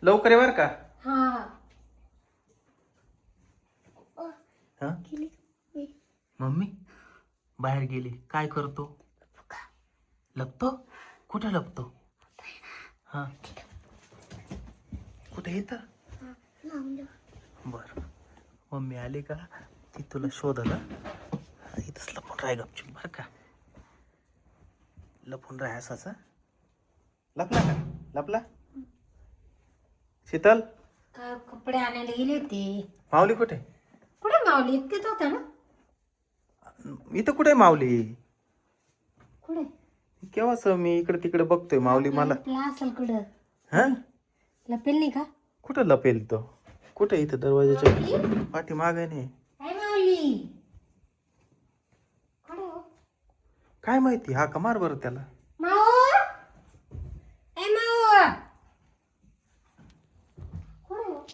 लवकर ये बर का. हा हा मम्मी बाहेर गेली. काय करतो? लपतो. कुठे लपतो? हा कुठे येतं? बर मम्मी आली का ती तुला शोधला. इथंच लपून राह गपचूप बर का. लपून राह असाच. लपला का? लपला. शीतल काय कपडे आणायला गेले होते. माऊली कुठे? कुठे मावली? इतकेच होता ना. इथं कुठे माऊली? कुठे केव्हाच मी इकडे तिकडे बघतोय माऊली मला. असेल कुठं? हा लपेल नाही का? कुठं लपेल तो? कुठे? इथं दरवाजाच्या पाठी मागे नाही. काय मावली? कुठे हो? काय माहिती. हा का मार बरं त्याला. माऊ ए माऊ कुठे हो?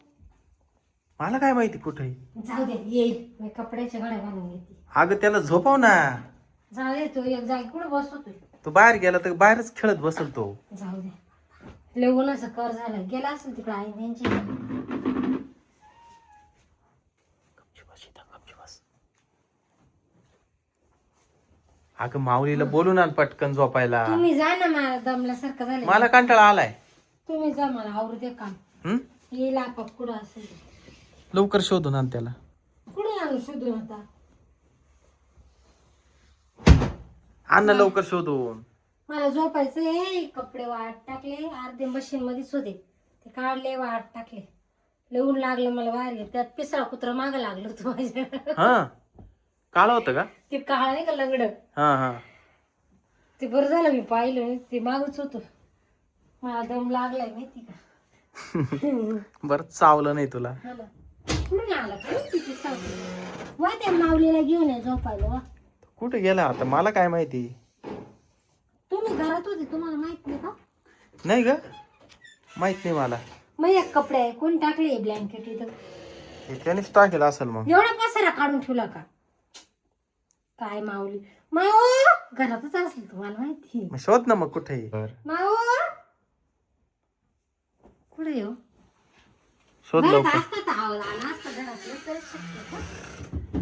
मला काय माहिती कुठे. जाऊ दे येईल. मी कपड्याच्या घड्या घालून घेते. अगं त्याला झोपव ना. जाऊ दे तो एक जागी कुठे बसतोय. तो बाहेर गेला तर बाहेरच खेळत बसल तो. जाऊ दे. लग्नाचं कर झालं. गेला असेल तिकडे आई त्यांची. अगं माऊलीला बोलून आण पटकन झोपायला. तुम्ही जा ना. मला दमल्यासारखं झालं. मला कंटाळा आलाय. तुम्ही जा. मला आवरू दे काम. येईल आपण कुठं असेल. लवकर शोधून आण त्याला. कुठे आणू शोधून आता? आण ना लवकर शोधून. मला झोपायचंय. कपडे वाट टाकले. अर्धे मशीन मध्येच होते. ते काढले वाट टाकले. लिहून लागलं मला बाहेर. त्यात पिसळा कुत्रा मागं लागलं होतं माझ्या. हा काळ होतं का? ते काळ नाही का लंगड. हा हा ते बरं झालं मी पाहिलं. ते मागच होत. मला दम लागलाय माहिती का. बरं चावलं नाही तुला. मला कुठून आला काय तिथे सांग. वा त्या माऊलीला घेऊन ये झोपायला. वा कुठे गेला आता मला काय माहिती. तुम्ही घरात होते. तुम्हाला माहित नाही का? नाही ग माहित नाही मला. मग एक कपडे आहे. कोण टाकले ब्लँकेट इथं? हे त्यानेच टाकेल असेल मग. एवढा पसारा काढून ठेवला का काय? माऊली माऊ घरातच असेल. तुम्हाला माहिती. मग शोध ना मग कुठे. माऊ कुठे येऊ? शोध घरात लवकर. असतात. आवाज आला असता घरात तर शक्य.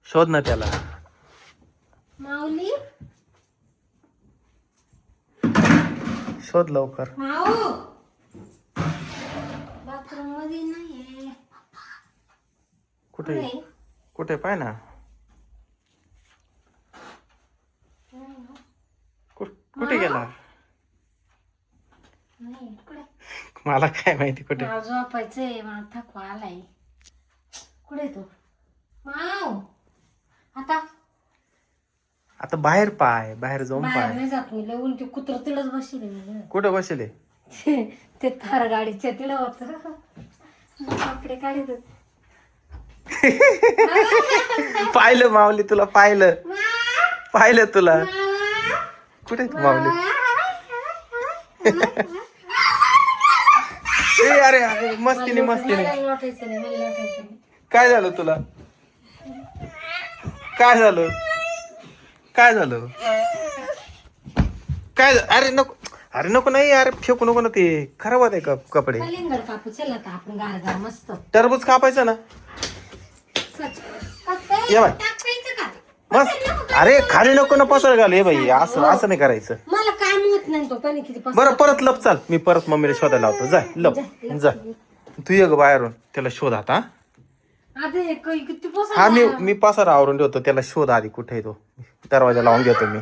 शोध ना त्याला. माऊली शोध लवकर. माऊ बाथरूम मध्ये नाहीये. कुठे कुठे पाय ना. कुठे गेला? नाही कुठे? मला काय माहिती कुठे. मला झोपायचंय. मला थकवा आलाय. कुठे तू माऊ? आता आता बाहेर पाय. बाहेर जाऊन बाहेर पाय. नाही जात मी. लवून ते कुत्र तिळच बसले. कुठे बसले? ते थार गाडीच्या तिळ होत. कपडे काढत पाहिलं माऊली तुला. पाहिलं पाहिलं तुला. कुठे तू माऊली? ए अरे अरे मस्तीने मस्तीने. लोटायचं नाही. मला लोटायचं नाही. काय झालं तुला? काय झालं? काय झालं? काय अरे नको. अरे नको नाही. अरे फेकू नको ना. ते खराब होते का कपडे. कलिंगड कापू. चल आता आपण गार गार मस्त टरबूज कापायचं ना. ये बाय टाकायचं का? मस्त. अरे खाली नको ना पसर घाल. हे बाई असं असं नाही करायचं. मला काय होत नाही. तो पण किती बरं परत लप. चाल मी परत मम्मीला शोधायला लावतो. जाय लप जा. तू ये ग बाहेरून. त्याला शोध आता. आता किती हा मी पसारा आवरून ठेवतो. त्याला शोध आधी कुठे आहे तो. दरवाजा लावून घेतो मी.